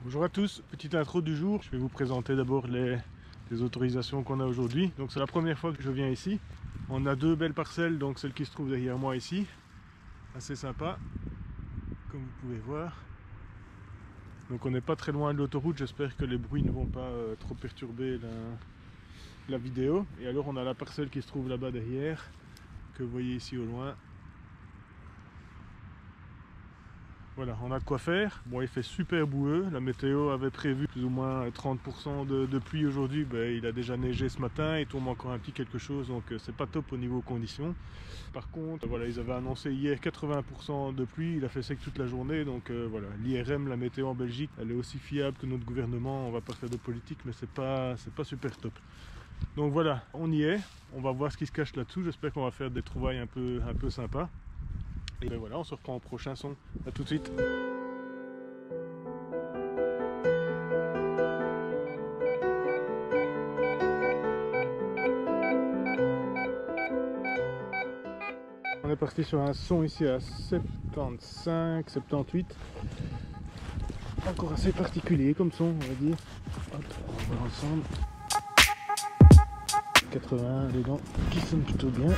Bonjour à tous, petite intro du jour. Je vais vous présenter d'abord les autorisations qu'on a aujourd'hui. Donc c'est la première fois que je viens ici. On a deux belles parcelles, donc celle qui se trouve derrière moi ici. Assez sympa, comme vous pouvez voir. Donc on n'est pas très loin de l'autoroute, j'espère que les bruits ne vont pas trop perturber la vidéo. Et alors on a la parcelle qui se trouve là-bas derrière, que vous voyez ici au loin. Voilà, on a de quoi faire. Bon, il fait super boueux. La météo avait prévu plus ou moins 30% de pluie aujourd'hui. Ben, il a déjà neigé ce matin. Il tombe encore un petit quelque chose, donc c'est pas top au niveau conditions. Par contre, voilà, ils avaient annoncé hier 80% de pluie. Il a fait sec toute la journée. Donc voilà, l'IRM, la météo en Belgique, elle est aussi fiable que notre gouvernement. On va pas faire de politique, mais c'est pas super top. Donc voilà, on y est. On va voir ce qui se cache là-dessous. J'espère qu'on va faire des trouvailles un peu sympas. Et ben voilà, on se reprend au prochain son. A tout de suite. On est parti sur un son ici à 75, 78. Encore assez particulier comme son, on va dire. Hop, on va voir ensemble. 80 dedans, qui sonne plutôt bien.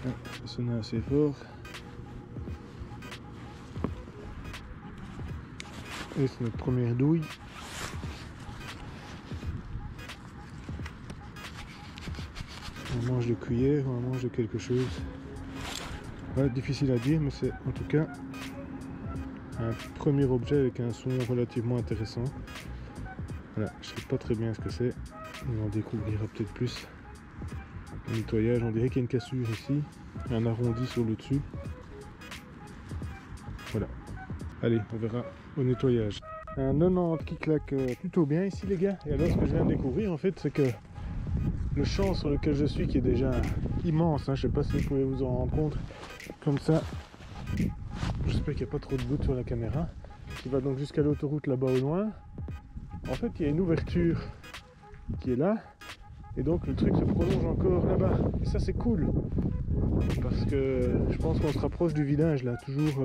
Ça sonnait assez fort. Et c'est notre première douille. On mange de cuillère, on mange de quelque chose. Ouais, difficile à dire, mais c'est en tout cas un premier objet avec un son relativement intéressant. Voilà, je sais pas très bien ce que c'est. On en découvrira peut-être plus. Le nettoyage, on dirait qu'il y a une cassure ici, un arrondi sur le dessus. Voilà. Allez, on verra au nettoyage. Un 90 qui claque plutôt bien ici les gars. Et alors ce que je viens de découvrir en fait, c'est que le champ sur lequel je suis, qui est déjà immense, hein, je sais pas si vous pouvez vous en rendre compte, comme ça, j'espère qu'il n'y a pas trop de gouttes sur la caméra, qui va donc jusqu'à l'autoroute là-bas au loin. En fait il y a une ouverture qui est là, et donc le truc se prolonge encore là-bas, et ça c'est cool, parce que je pense qu'on se rapproche du village là, toujours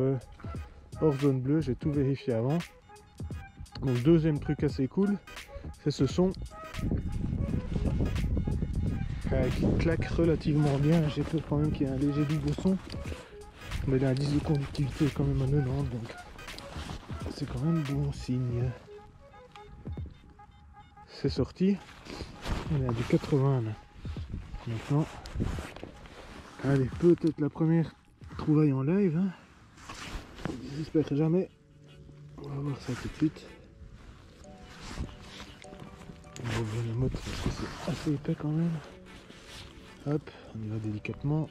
hors zone bleue, j'ai tout vérifié avant. Donc deuxième truc assez cool, c'est ce son qui claque relativement bien. J'ai peur quand même qu'il y ait un léger double son, mais l'indice de conductivité est quand même à 90, donc c'est quand même bon signe. C'est sorti, on est à du 80 là. Maintenant, allez, peut-être la première trouvaille en live, hein. J'espère jamais. On va voir ça tout de suite. On va ouvrir la motte parce que c'est assez épais quand même. Hop, on y va délicatement.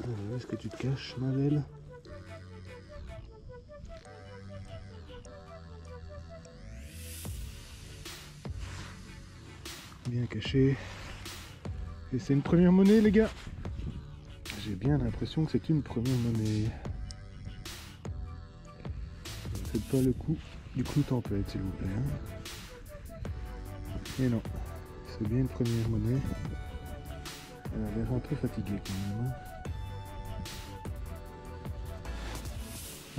Où est-ce que tu te caches, ma belle? Bien caché. Et c'est une première monnaie, les gars. J'ai bien l'impression que c'est une première monnaie. Faites pas le coup du clou tempête, s'il vous plaît. Hein. Et non, c'est bien une première monnaie. Elle a l'air un peu fatiguée quand même. Hein.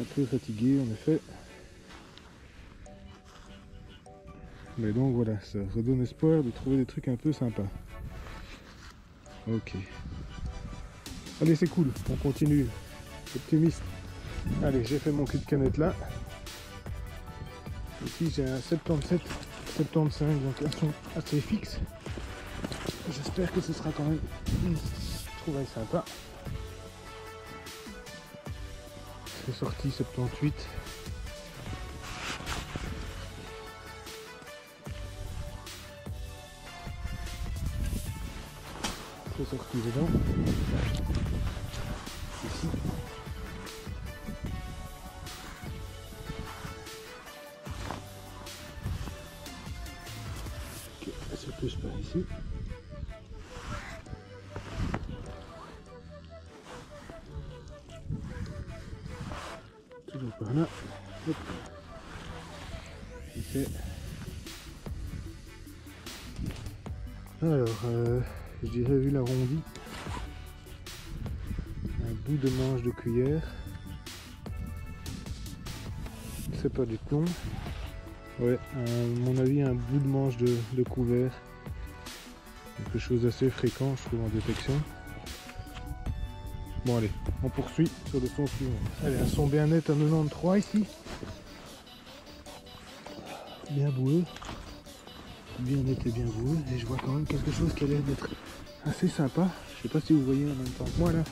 Un peu fatiguée en effet. Mais donc voilà, ça redonne espoir de trouver des trucs un peu sympas. Ok. Allez, c'est cool, on continue. Optimiste. Allez, j'ai fait mon cul de canette là. Ici j'ai un 77, 75, donc un son assez fixe. J'espère que ce sera quand même une trouvaille sympa. C'est sorti 78. C'est sorti dedans. Ici. Ok, ça pousse par ici. Toujours pas Voilà. Hop. Okay. Alors, je dirais vu l'arrondi, un bout de manche de cuillère, c'est pas du plomb, ouais, à mon avis un bout de manche de couvert, quelque chose d'assez fréquent je trouve en détection. Bon allez, on poursuit sur le son suivant. Allez, un son bien net à 93 ici, bien boueux. Bien net et bien boueux, et je vois quand même quelque chose qui a l'air d'être assez sympa. Je sais pas si vous voyez en même temps que moi là.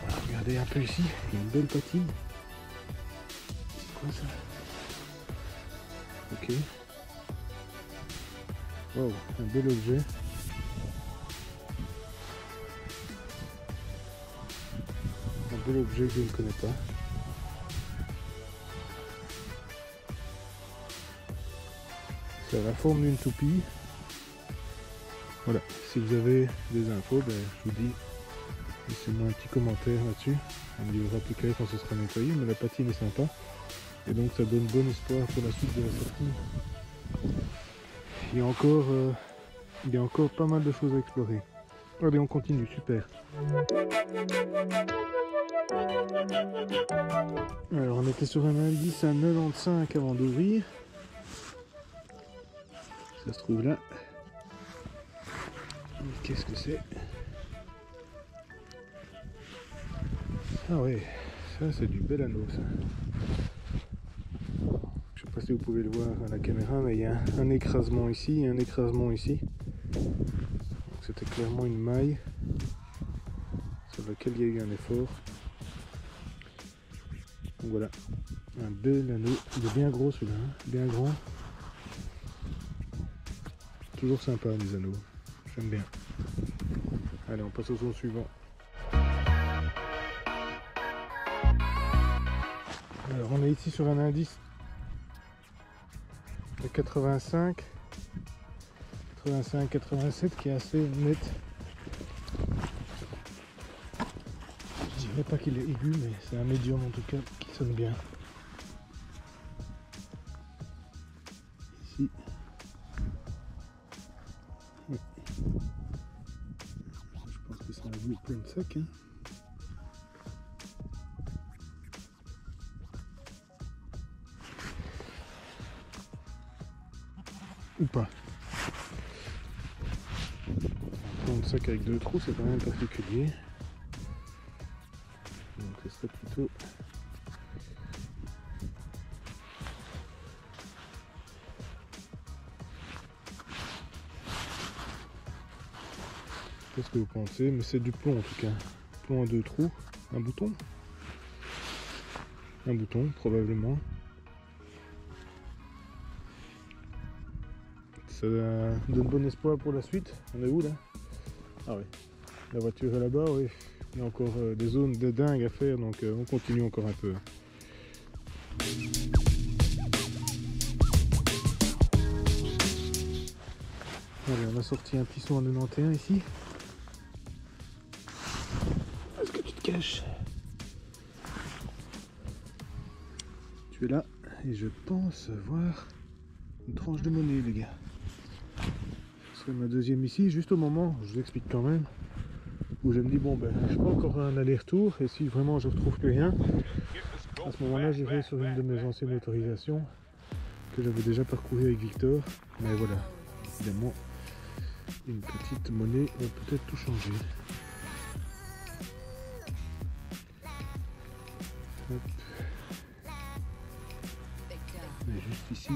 Alors, regardez un peu ici, il y a une belle patine. C'est quoi ça? Ok. Wow, un bel objet. Un bel objet que je ne connais pas. C'est la forme d'une toupie. Voilà, si vous avez des infos, ben, je vous dis, laissez-moi un petit commentaire là-dessus. On me dira plus clair quand ce sera nettoyé, mais la patine est sympa. Et donc ça donne bon espoir pour la suite de la sortie. Il y a encore pas mal de choses à explorer. Allez, on continue, super. Alors on était sur un indice à 95 avant d'ouvrir. Ça se trouve là. Qu'est-ce que c'est? Ah ouais, ça c'est du bel anneau ça. Je sais pas si vous pouvez le voir à la caméra, mais il y a un écrasement ici et un écrasement ici. Donc c'était clairement une maille sur laquelle il y a eu un effort. Donc voilà, un bel anneau. Il est bien gros celui-là, hein, bien grand. Toujours sympa les anneaux, j'aime bien. Allez, on passe au son suivant. Alors on est ici sur un indice de 85, 87 qui est assez net. Je dirais pas qu'il est aigu, mais c'est un médium en tout cas qui sonne bien. Ici. Oui. Je pense que c'est un bout plein de sac. Hein. Ou pas. Un plan de sac avec deux trous, c'est quand même particulier. Donc ce serait plutôt qu'est-ce que vous pensez, mais c'est du plomb en tout cas. Plomb à deux trous, un bouton. Un bouton probablement. Ça donne bon espoir pour la suite. On est où là? Ah oui, la voiture est là-bas, oui. Il y a encore des zones de dingue à faire, donc on continue encore un peu. Allez, on a sorti un pisson en 91 ici. Est-ce que tu te caches? Tu es là, et je pense voir une tranche de monnaie, les gars. Ce serait ma deuxième ici, juste au moment, je vous explique quand même, où je me dis, bon ben, je prends encore un aller-retour, et si vraiment je retrouve plus rien, à ce moment-là, j'irai sur une de mes anciennes autorisations, que j'avais déjà parcouru avec Victor, mais voilà, évidemment, une petite monnaie va peut-être tout changer. Hop. Et juste ici.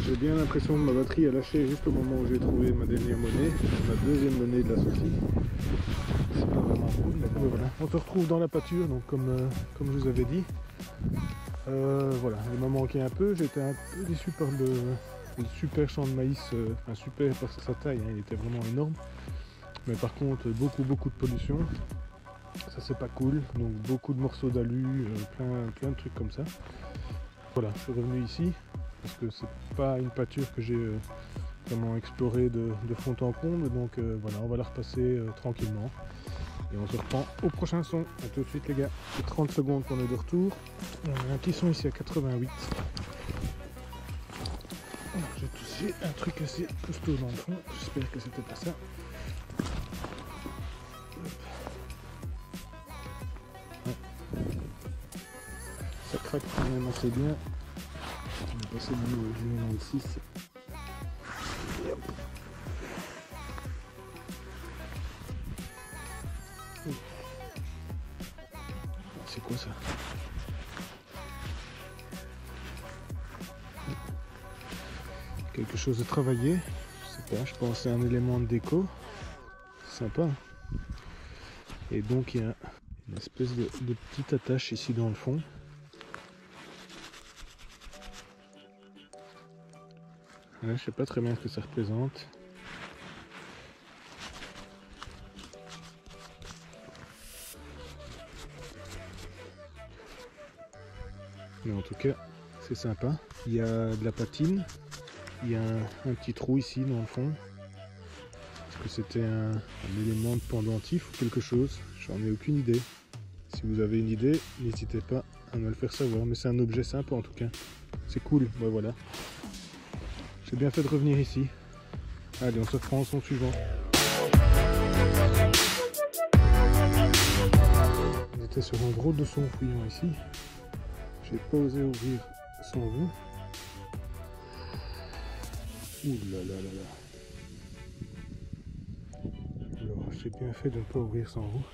J'ai bien l'impression que ma batterie a lâché juste au moment où j'ai trouvé ma dernière monnaie, ma deuxième monnaie de la sortie. C'est pas vraiment cool, mais voilà. On se retrouve dans la pâture, donc comme je vous avais dit. Voilà, il m'a manqué un peu, j'étais un peu déçu par le super champ de maïs, enfin super par sa taille, hein, il était vraiment énorme. Mais par contre, beaucoup de pollution, ça c'est pas cool, donc beaucoup de morceaux d'alu, plein de trucs comme ça. Voilà, je suis revenu ici. parce que c'est pas une pâture que j'ai vraiment explorée de fond en comble, donc voilà, on va la repasser tranquillement. Et on se reprend au prochain son. A tout de suite les gars. C'est 30 secondes qu'on est de retour. On a un petit son ici à 88. J'ai touché un truc assez costaud dans le fond. J'espère que c'était pas ça. Ouais. Ça craque quand même assez bien. On va passer le numéro 6. Et hop. C'est quoi ça? Quelque chose de travaillé, je sais pas, je pense que c'est un élément de déco. Sympa. Et donc il y a une espèce de petite attache ici dans le fond. Ouais, je sais pas très bien ce que ça représente. Mais en tout cas, c'est sympa. Il y a de la patine. Il y a un petit trou ici dans le fond. Est-ce que c'était un élément de pendentif ou quelque chose? J'en ai aucune idée. Si vous avez une idée, n'hésitez pas à me le faire savoir. Mais c'est un objet sympa en tout cas. C'est cool. Ouais, voilà. J'ai bien fait de revenir ici. Allez, on se reprend au son suivant. On était sur un gros de son fouillant ici. J'ai pas osé ouvrir sans vous. Ouh là là là là. Alors, j'ai bien fait de ne pas ouvrir sans vous.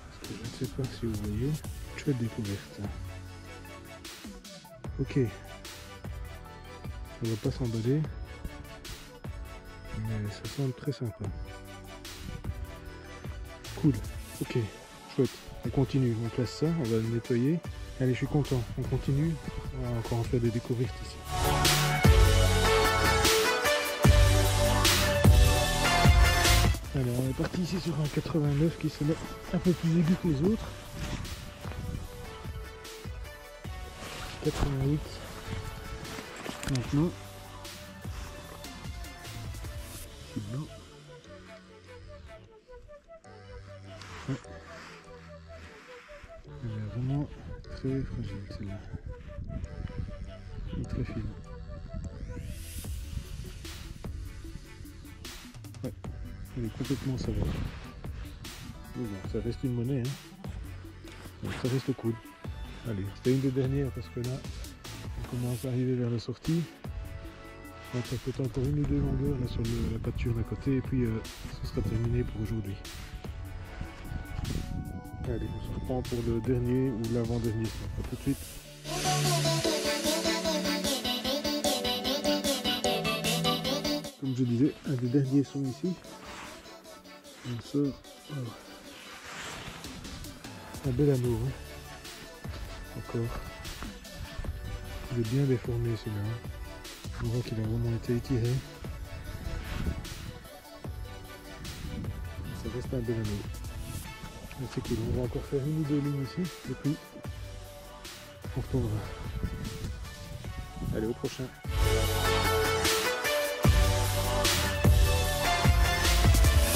Parce que je ne sais pas si vous voyez. Chouette découverte. Ok. On va pas s'emballer. Mais ça semble très sympa. Cool. Ok. Chouette. On continue. On place ça. On va le nettoyer. Allez, je suis content. On continue. On va encore en faire des découvertes ici. Alors, on est parti ici sur un 89 qui se met un peu plus aigu que les autres. 88. Maintenant. C'est blanc. Ouais. Elle est vraiment très fragile celle-là. Et très fine. Ouais, elle est complètement savante. Mais bon, ça reste une monnaie, hein. Donc ça reste cool. Allez, c'était une des dernières parce que là, on commence à arriver vers la sortie. Donc ça fait encore une ou deux longueurs là sur la pâture d'à côté et puis ce sera terminé pour aujourd'hui. Allez, on se reprend pour le dernier ou l'avant-dernier. A tout de suite. Comme je disais, un des derniers sons ici. On sort un bel anneau. Hein. Encore. Il est bien déformé celui-là. On voit qu'il a vraiment été étiré. Ça reste un bel anneau. C'est cool, on va encore faire une ou deux lignes ici et puis on retournera. Allez, au prochain.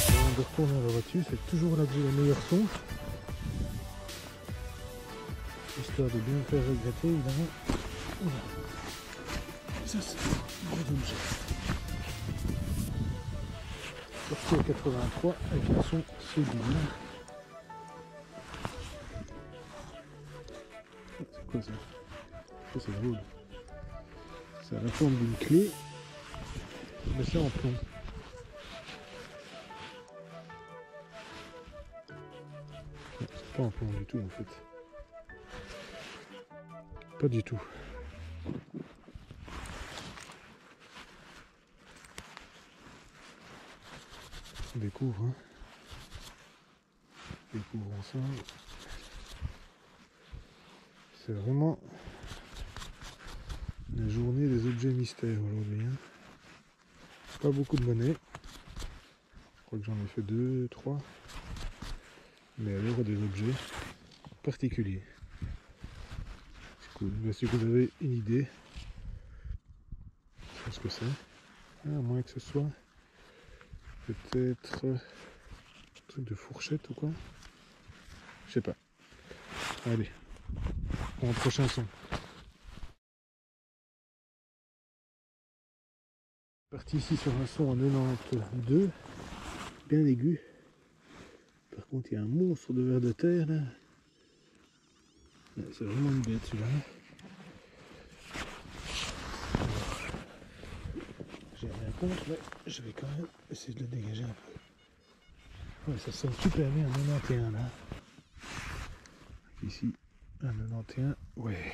On va retourner à la voiture, c'est toujours là que j'ai le meilleur son. Histoire de bien me faire regretter évidemment. Ça c'est un gros objet. Sorti au 83 avec un son solide. C'est quoi ça? Ça c'est drôle. C'est la forme d'une clé, mais c'est en plomb. C'est pas en plomb du tout en fait. Pas du tout. On découvre, hein. On découvre ensemble. C'est vraiment la journée des objets mystères aujourd'hui. Hein. Pas beaucoup de monnaie. Je crois que j'en ai fait 2, 3. Mais alors des objets. particulier. C'est cool. Mais si vous avez une idée, je sais ce que c'est. À moins que ce soit peut-être un truc de fourchette ou quoi. Je sais pas. Allez, pour un prochain son. Parti ici sur un son en 92, bien aigu. Par contre, il y a un monstre de ver de terre là. C'est vraiment une bête celui-là. J'ai rien contre, mais je vais quand même essayer de le dégager un peu. Ouais, ça sonne super bien, 91 là. Ici, un 91, ouais.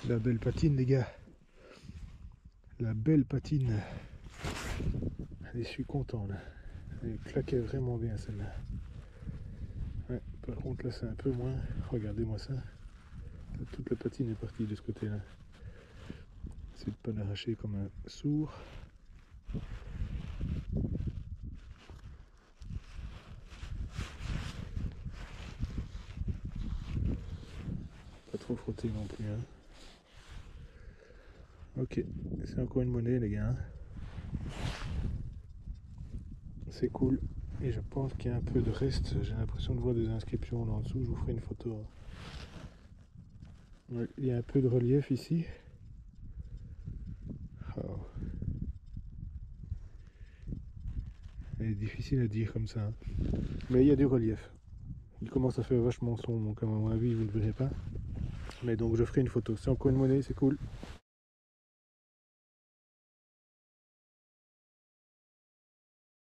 La belle patine, les gars. La belle patine. Allez, je suis content là. Elle claquait vraiment bien celle-là. Ouais, par contre là c'est un peu moins. Regardez-moi ça. Toute la patine est partie de ce côté-là. C'est de pas l'arracher comme un sourd. Pas trop frotter non plus. Hein. Ok, c'est encore une monnaie les gars. C'est cool. Et je pense qu'il y a un peu de reste. J'ai l'impression de voir des inscriptions là en dessous. Je vous ferai une photo. Ouais, il y a un peu de relief ici. Oh. C'est difficile à dire comme ça. Hein. Mais il y a du relief. Il commence à faire vachement sombre, donc à mon avis vous ne le verrez pas. Mais donc je ferai une photo. C'est encore une monnaie, c'est cool.